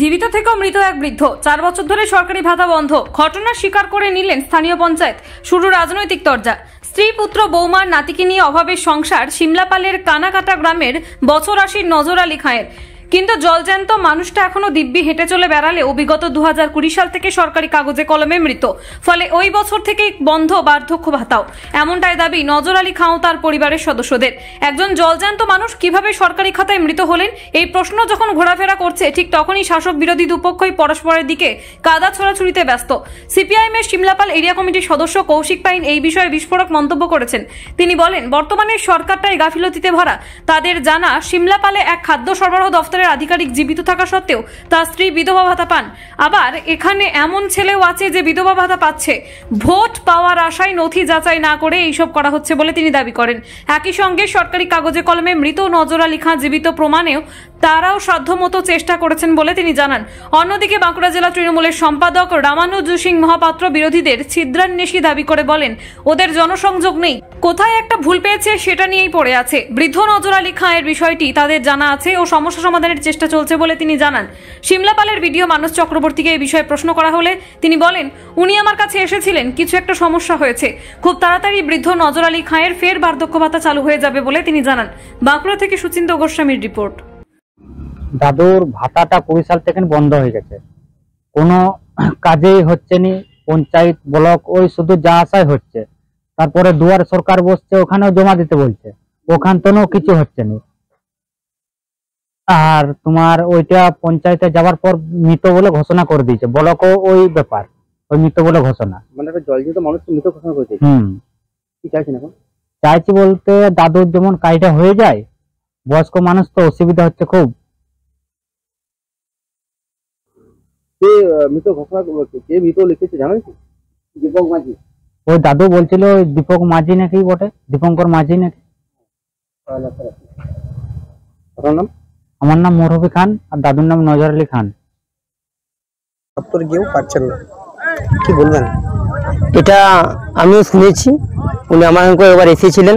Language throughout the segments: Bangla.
জীবিত থেকেও মৃত এক বৃদ্ধ, 4 বছর ধরে সরকারি ভাতা বন্ধ। ঘটনা স্বীকার করে নিলেন স্থানীয় পঞ্চায়েত। শুরু রাজনৈতিক তরজা। স্ত্রী, পুত্র, বৌমার, নাতিকে নিয়ে অভাবের সংসার সিমলাপালের কানাকাটা গ্রামের বছর 80 নজর আলী খাঁয়ের। কিন্তু জলজ্যান্ত মানুষটা এখনো দিব্যি হেঁটে চলে বেড়ালেও বিগত 2020 সাল থেকে সরকারি কাগজে কলমে মৃত। ফলে ওই বছর থেকেই বন্ধ বার্ধক্য ভাতাও। এমনটাই দাবি নজর আলী খাঁ ও তার পরিবারের সদস্যদের। একজন জলজ্যান্ত মানুষ কিভাবে সরকারি খাতায় মৃত হলেন, এই প্রশ্ন যখন ঘোরাফেরা করছে, ঠিক তখনই শাসক বিরোধী দুপক্ষই পরস্পরের দিকে কাদা ছোড়াছুড়িতে ব্যস্ত। সিপিআইএমের সিমলাপাল এরিয়া কমিটির সদস্য কৌশিক পাইন এই বিষয়ে বিস্ফোরক মন্তব্য করেছেন। তিনি বলেন, বর্তমানে সরকারটাই গাফিলতিতে ভরা। তাদের জানা, সিমলাপালে এক খাদ্য সরবরাহ দফতরের আধিকারিক জীবিত থাকা সত্ত্বেও তার স্ত্রী বিধবা ভাতা পান। আবার এখানে এমন ছেলেও আছে যে বিধবা ভাতা পাচ্ছে। ভোট পাওয়ার আশায় নথি যাচাই না করে এইসব করা হচ্ছে বলে তিনি দাবি করেন। একই সঙ্গে সরকারি কাগজে কলমে মৃত নজর আলী খাঁ জীবিত প্রমাণেও তারাও সাধ্যমতো চেষ্টা করেছেন বলে তিনি জানান। অন্যদিকে বাঁকুড়া জেলা তৃণমূলের সম্পাদক রামানুজ সিং মহাপাত্র বিরোধীদের ছিদ্রান্বেষী দাবি করে বলেন, ওদের জনসংযোগ নেই, কোথায় একটা ভুল পেয়েছে সেটা নিয়েই পড়ে আছে। বৃদ্ধ নজর আলী খাঁয়ের বিষয়টি তাদের জানা আছে ও সমস্যা সমাধানের চেষ্টা চলছে বলে তিনি জানান। সিমলাপালের ভিডিও মানস চক্রবর্তীকে এই বিষয়ে প্রশ্ন করা হলে তিনি বলেন, উনি আমার কাছে এসেছিলেন, কিছু একটা সমস্যা হয়েছে, খুব তাড়াতাড়ি বৃদ্ধ নজর আলী খাঁয়ের ফের বার্ধক্য ভাতা চালু হয়ে যাবে বলে তিনি জানান। বাঁকুড়া থেকে সুচিন্ত গোস্বামীর রিপোর্ট। দাদুর ভাতাটা 20 সাল থেকে বন্ধ হয়ে গেছে, কোনো কাজেই হচ্ছে নি। পঞ্চায়েত, ব্লক, ওই শুধু যা আশাই হচ্ছে। তারপরে দুয়ার সরকার বসছে, ওখানেও জমা দিতে বলছে, ওখান থেকেও কিছু হচ্ছে না। আর তোমার ওইটা পঞ্চায়েতে যাওয়ার পর মৃত বলে ঘোষণা করে দিয়েছে, ব্লকও ওই ব্যাপার, ওই মৃত বলে ঘোষণা। মানে জলজিত মানুষ মৃত ঘোষণা করে দিয়েছে। কি চাইছেন এখন? চাইছি বলতে, দাদুর যেমন কাজটা হয়ে যায়, বয়স্ক মানুষ তো অসুবিধা হচ্ছে খুব। কে মৃত ঘোষণা, কে মৃত লিখেছে জানেন কি? দীপক মাঝি। ওই দাদু বলছিল ওই দীপক মাঝি নাকি বটে, দীপঙ্কর মাঝি নাকি। আপনার নাম? আমার নাম মরহবি খান আর দাদুর নাম নজর আলী খান। দপ্তর গিয়েও পাচ্ছেন না, কি বলবেন? এটা আমিও শুনেছি, উনি আমার এবার এসেছিলেন,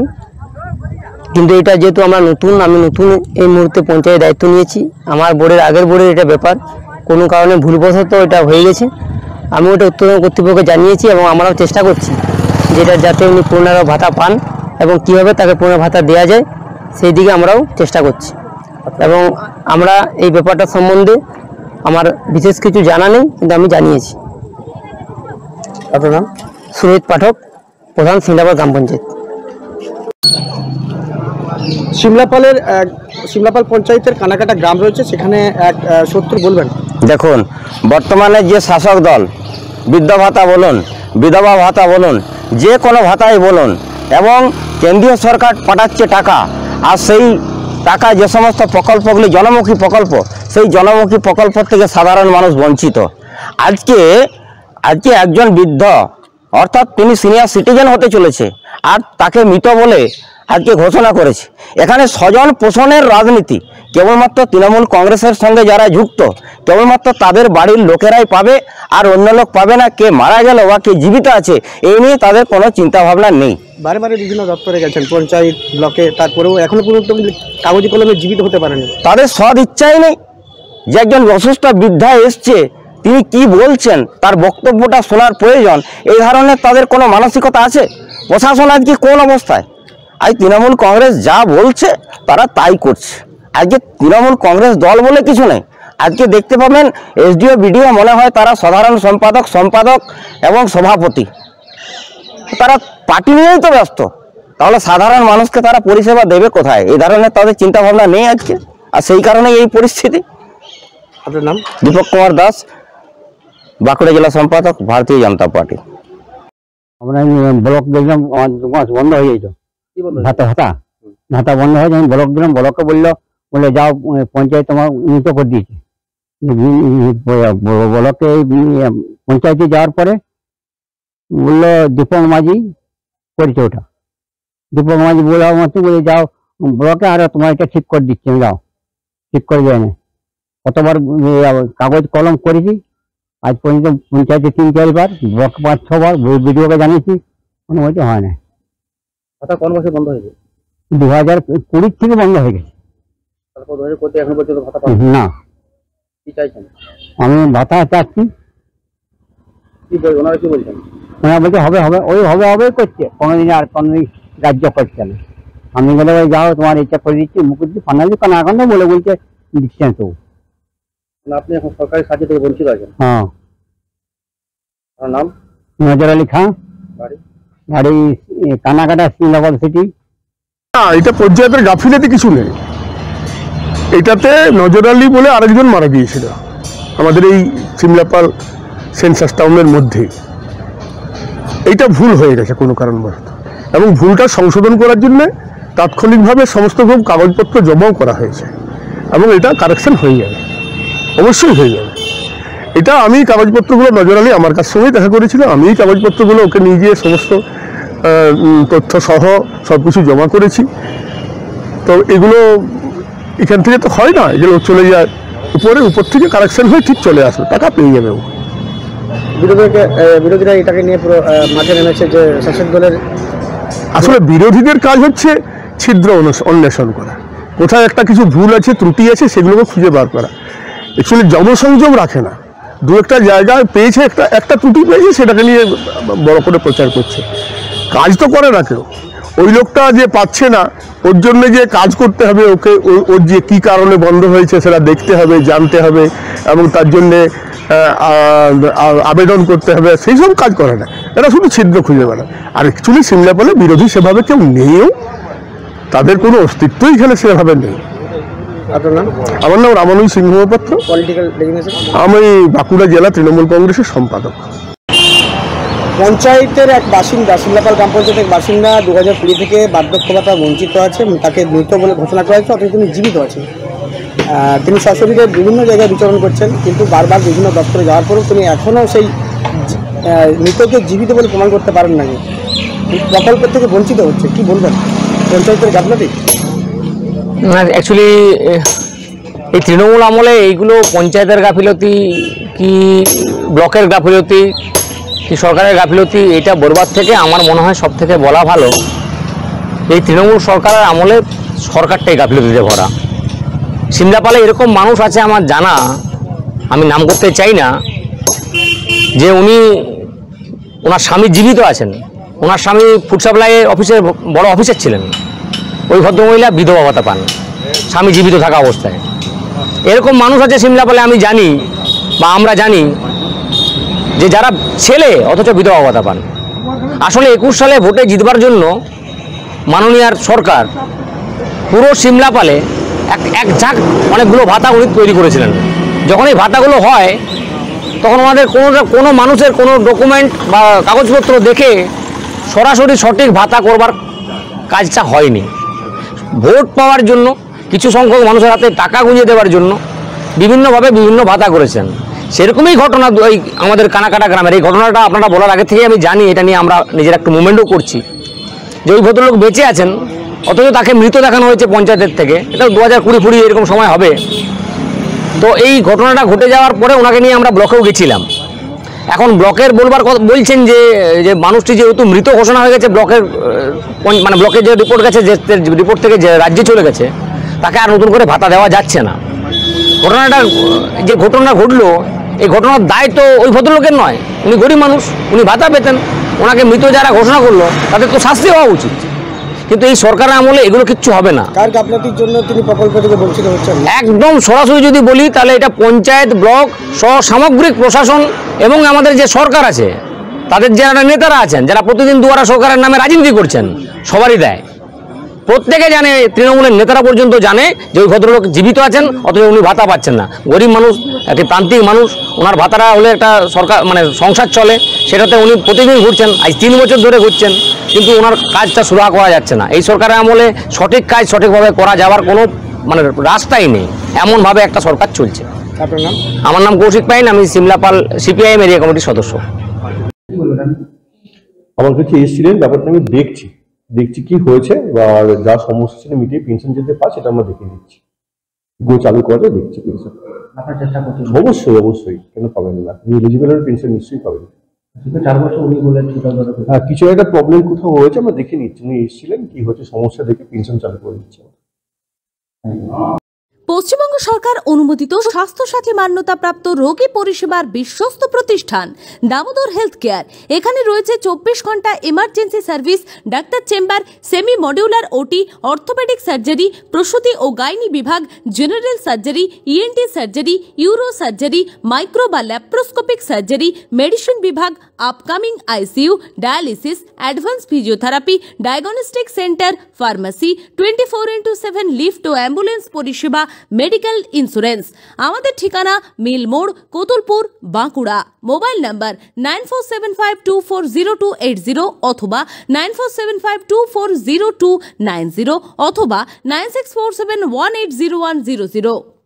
কিন্তু এটা যেহেতু আমরা নতুন, আমি নতুন এই মুহূর্তে পঞ্চায়েত দায়িত্ব নিয়েছি। আমার বোর্ডের আগের বোর্ডের এটা ব্যাপার, কোনো কারণে ভুলবশত এটা হয়ে গেছে। আমি ওটা উত্তর কর্তৃপক্ষকে জানিয়েছি এবং আমরাও চেষ্টা করছি যেটা যাতে উনি পুনরায় ভাতা পান এবং কীভাবে তাকে পুনরায় ভাতা দেওয়া যায় সেই দিকে আমরাও চেষ্টা করছি। এবং আমরা এই ব্যাপারটা সম্বন্ধে আমার বিশেষ কিছু জানা নেই, কিন্তু আমি জানিয়েছি। আপনার নাম? সুরজিৎ পাঠক, প্রধান সিমলাপাল গ্রাম পঞ্চায়েত। সিমলাপাল পঞ্চায়েতের কানাকাটা গ্রাম রয়েছে, সেখানে এক সত্য বলবেন। দেখুন, বর্তমানে যে শাসক দল, বৃদ্ধ ভাতা বলুন, বিধবা ভাতা বলুন, যে কোনো ভাতাই বলুন, এবং কেন্দ্রীয় সরকার পাঠাচ্ছে টাকা, আর সেই টাকা যে সমস্ত প্রকল্পগুলি জনমুখী প্রকল্প, সেই জনমুখী প্রকল্প থেকে সাধারণ মানুষ বঞ্চিত। আজকে একজন বৃদ্ধ, অর্থাৎ তিনি সিনিয়র সিটিজেন হতে চলেছে, আর তাকে মৃত বলে আজকে ঘোষণা করেছে। এখানে স্বজন পোষণের রাজনীতি কেবলমাত্র তৃণমূল কংগ্রেসের সঙ্গে যারা যুক্ত, কেবলমাত্র তাদের বাড়ির লোকেরাই পাবে, আর অন্য লোক পাবে না। কে মারা গেল বা কে জীবিত আছে এই নিয়ে তাদের কোনো চিন্তা ভাবনা নেই। বারে বারে বিভিন্ন দপ্তরে গেছেন, পঞ্চায়েত, ব্লকে, তারপরেও এখনো পর্যন্ত কাগজে কলমে জীবিত হতে পারেনি। তাদের সদ ইচ্ছাই নেই যে একজন অসুস্থ বৃদ্ধা এসছে, তিনি কি বলছেন, তার বক্তব্যটা শোনার প্রয়োজন, এই ধরনের তাদের কোনো মানসিকতা আছে? প্রশাসন আজকে কোন অবস্থায়? আজ তৃণমূল কংগ্রেস যা বলছে তারা তাই করছে। আজকে তৃণমূল কংগ্রেস দল বলে কিছু নেই। আজকে দেখতে পাবেন এসডিও, বিডিও মনে হয় তারা সাধারণ সম্পাদক এবং সভাপতি, তারা পার্টি নিয়েই তো ব্যস্ত। তাহলে সাধারণ মানুষকে তারা পরিষেবা দেবে কোথায়? এই ধরনের তাদের চিন্তা ভাবনা নেই আজকে, আর সেই কারণে এই পরিস্থিতি। আপনার নাম? দীপক কুমার দাস, বাঁকুড়া জেলা সম্পাদক, ভারতীয় জনতা পার্টি। আমরা ব্লক দেখলাম, 2 মাস বন্ধ হয়ে যেত ভাতা বন্ধ হয়ে যায়। ব্লক দিলাম, ব্লককে বললে যাও পঞ্চায়েত তোমার মৃত করে দিয়েছে। ব্লকে পঞ্চায়েতে যাওয়ার পরে বললো দীপক মাঝি করেছে ওটা। দীপক মাঝি বলে যাও ব্লকে, আর তোমার এটা ঠিক করে দিচ্ছে, যাও ঠিক করে যায় না। কতবার কাগজ কলম করেছি, আজ পর্যন্ত পঞ্চায়েতে 3-4 বার, ব্লক 5-6 বার, বিডিওকে জানিয়েছি, কোনো মতো হয় না। ভাতা কোন বছর বন্ধ হয়েছে? 2020 থেকে বন্ধ হয়ে গেছে। এখন পর্যন্ত ভাতা পান না। কি চাইছেন? আমি ভাতা চাচ্ছি। ওনারা কি বলছেন? ওনারা বলছে হবে হবে, ওই হবে হবে করছে, কোনোদিন আর কোনোদিন রাজ্য করছে না। আমি বলে ওই যাও তোমার ইচ্ছা করে দিচ্ছি, মুখুজ্জি ফানালি কারণ এখন তো বলে বলছে দিচ্ছে না। তো আপনি এখন সরকারি সাহায্য থেকে বঞ্চিত আছেন। হ্যাঁ। আপনার নাম? নজর আলী খান, বাড়ি? বাড়ি কানাকাটা সিঙ্গাপুর সিটি। এটা পঞ্চায়েতের গাফিলতি কিছু নেই, এটাতে নজর আলী বলে আরেকজন মারা গিয়েছিল আমাদের এই সিমলাপাল সেন্সাস টাউনের মধ্যে। এইটা ভুল হয়ে গেছে কোনো কারণবশত, এবং ভুলটা সংশোধন করার জন্য তাৎক্ষণিকভাবে সমস্ত কাগজপত্র জমাও করা হয়েছে, এবং এটা কারেকশন হয়ে যাবে, অবশ্যই হয়ে যাবে। এটা আমি কাগজপত্রগুলো নজর আলী আমার কাছ সঙ্গেই দেখা করেছিল, আমি কাগজপত্রগুলো ওকে নিয়ে গিয়ে সমস্ত তথ্য সহ সব কিছু জমা করেছি। তো এগুলো এখান থেকে তো হয় না, এগুলো চলে যায় উপর থেকে কারেকশন হয়ে ঠিক চলে আসবে, টাকা পেয়ে যাবে ও। বিরোধীরা এটাকে নিয়ে পুরো মাঠে নেমেছে যে শাসক দলের। আসলে বিরোধীদের কাজ হচ্ছে ছিদ্র অন্বেষণ করা, কোথায় একটা কিছু ভুল আছে ত্রুটি আছে সেগুলোকে খুঁজে বার করা। অ্যাকচুয়ালি জনসংযোগ রাখে না, দু একটা জায়গায় পেয়েছে একটা ত্রুটি পেয়েছে সেটাকে নিয়ে বড় করে প্রচার করছে, কাজ তো করে না কেউ। ওই লোকটা যে পাচ্ছে না ওর জন্য যে কাজ করতে হবে, ওকে ওর যে কী কারণে বন্ধ হয়েছে সেটা দেখতে হবে, জানতে হবে, এবং তার জন্যে আবেদন করতে হবে, সেই সব কাজ করে না, এরা শুধু ছিদ্র খুঁজে বেড়ায়। আর অ্যাকচুয়ালি সিমলাপালে বিরোধী সেভাবে কেউ নেইও, তাদের কোনো অস্তিত্বই এখানে সেভাবে নেই। আপনার নাম? আমার নাম রামানুজ সিংহ মহাপাত্র, পলিটিক্যাল ডেজিগনেশন? আমি বাঁকুড়া জেলা তৃণমূল কংগ্রেসের সম্পাদক। পঞ্চায়েতের এক বাসিন্দা, সিমলাপাল গ্রাম পঞ্চায়েতের এক বাসিন্দা 2020 থেকে বার্ধক্য ভাতা বঞ্চিত আছে, তাকে মৃত বলে ঘোষণা করা হয়েছে, অথচ তিনি জীবিত আছেন। তিনি সশরীরে বিভিন্ন জায়গায় বিচরণ করছেন, কিন্তু বারবার বিভিন্ন দপ্তরে যাওয়ার পরেও তিনি এখনও সেই মৃতকে জীবিত বলে প্রমাণ করতে পারেন না, প্রকল্পের থেকে বঞ্চিত হচ্ছে। কি বলবেন? পঞ্চায়েতের গাফিলতি? না, অ্যাকচুয়ালি এই তৃণমূল আমলে এইগুলো পঞ্চায়েতের গাফিলতি কি ব্লকের গাফিলতি কি সরকারের গাফিলতি, এটা বলবার থেকে আমার মনে হয় সব থেকে বলা ভালো এই তৃণমূল সরকারের আমলে সরকারটাই গাফিলতিতে ভরা। সিমলাপালে এরকম মানুষ আছে আমার জানা, আমি নাম করতে চাই না, যে ওনার স্বামী জীবিত আছেন, ওনার স্বামী ফুড সাপ্লাই অফিসের বড় অফিসার ছিলেন, ওই ভদ্রমহিলা বিধবা ভাতা পান স্বামী জীবিত থাকা অবস্থায়। এরকম মানুষ আছে সিমলাপালে, আমি জানি বা আমরা জানি যে যারা ছেলে অথচ বিধবা ভাতা পান। আসলে 21 সালে ভোটে জিতবার জন্য মাননীয় সরকার পুরো সিমলাপালে এক ঝাঁক অনেকগুলো ভাতা উনি তৈরি করেছিলেন। যখন এই ভাতাগুলো হয় তখন আমাদের কোনো মানুষের কোনো ডকুমেন্ট বা কাগজপত্র দেখে সরাসরি সঠিক ভাতা করবার কাজটা হয়নি। ভোট পাওয়ার জন্য কিছু সংখ্যক মানুষের হাতে টাকা গুঁজে দেওয়ার জন্য বিভিন্নভাবে বিভিন্ন ভাতা করেছেন। সেরকমই ঘটনা ওই আমাদের কানাকাটা গ্রামের। এই ঘটনাটা আপনারা বলার আগে থেকে আমি জানি, এটা নিয়ে আমরা নিজের একটু মুভমেন্টও করছি, যে ওই ভদ্রলোক বেঁচে আছেন অথচ তাকে মৃত দেখানো হয়েছে পঞ্চায়েতের থেকে। এটা 2020 এরকম সময় হবে। তো এই ঘটনাটা ঘটে যাওয়ার পরে ওনাকে নিয়ে আমরা ব্লকেও গেছিলাম। এখন ব্লকের বলবার কথা বলছেন যে মানুষটি যেহেতু মৃত ঘোষণা হয়ে গেছে, ব্লকের যে রিপোর্ট গেছে, যে রিপোর্ট থেকে যে রাজ্যে চলে গেছে, তাকে আর নতুন করে ভাতা দেওয়া যাচ্ছে না। যে ঘটনা ঘটলো, এই ঘটনার দায় তো ওই ভদ্রলোকের নয়, উনি গরিব মানুষ, উনি ভাতা পেতেন, ওনাকে মৃত যারা ঘোষণা করলো তাদের তো শাস্তি হওয়া উচিত। কিন্তু এই সরকারের আমলে এগুলো কিচ্ছু হবে না। কার গাফিলতির জন্য তিনি প্রকল্প থেকে বঞ্চিত হচ্ছেন? একদম সরাসরি যদি বলি তাহলে এটা পঞ্চায়েত, ব্লক সহ সামগ্রিক প্রশাসন এবং আমাদের যে সরকার আছে, তাদের যারা নেতারা আছেন, যারা প্রতিদিন দুয়ারা সরকারের নামে রাজনীতি করছেন, সবারই দেয়। প্রত্যেকে জানে, তৃণমূলের নেতারা পর্যন্ত জানে যে ওই ভদ্রলোক জীবিত আছেন অথচ উনি ভাতা পাচ্ছেন না। গরিব মানুষ, একটি প্রান্তিক মানুষ, ওনার ভাতাটা হলে একটা সরকার সংসার চলে, সেটাতে উনি প্রতিদিন ঘুরছেন, আজ 3 বছর ধরে ঘুরছেন, কিন্তু ওনার কাজটা সুরাহা করা যাচ্ছে না। এই সরকারের আমলে সঠিক কাজ সঠিকভাবে করা যাওয়ার কোনো রাস্তাই নেই, এমনভাবে একটা সরকার চলছে। আপনার নাম? আমার নাম কৌশিক পাইন, আমি সিমলাপাল CPIM এরিয়া কমিটির সদস্য। আমার কাছে এসেছিলেন, ব্যাপারটা আমি দেখছি কি হয়েছে, বা যা সমস্যা ছিল মিটিয়ে পেনশন যেতে পারে সেটা আমরা দেখে নিচ্ছি, চালু করে দেখছি পেনশন। অবশ্যই কেন পাবেন না? এলিজিবল পেনশন নিশ্চয়ই পাবেন। 4 বছর উনি বলেন হ্যাঁ, কিছু একটা প্রবলেম কোথাও হয়েছে, আমরা দেখে নিচ্ছি। উনি এসেছিলেন, কি হচ্ছে সমস্যা দেখে পেনশন চালু করে দিচ্ছে। পশ্চিমবঙ্গ সরকার অনুমোদিত স্বাস্থ্যসাথী মান্যতাপ্রাপ্ত রোগী পরিষেবার বিশ্বস্ত প্রতিষ্ঠান দামোদর হেলথ কেয়ার। এখানে রয়েছে 24 ঘন্টা emergency service, doctor chamber, semi modular OT, orthopaedic surgery, প্রসূতি ও গাইনি বিভাগ, general surgery, ENT surgery, uro surgery, micro বা ল্যাপ্রোস্কোপিক সার্জারি, মেডিসিন বিভাগ, upcoming ICU, dialysis, advance physiotherapy, diagnostic centre, pharmacy, 24x7 lift ও অ্যাম্বুলেন্স পরিষেবা, মেডিকেল ইন্স্যুরেন্স। আমাদের ঠিকানা মিল মোড়, কোতুলপুর, বাঁকুড়া। মোবাইল নাম্বার 9475240280 অথবা 9475240290 অথবা 9647180100।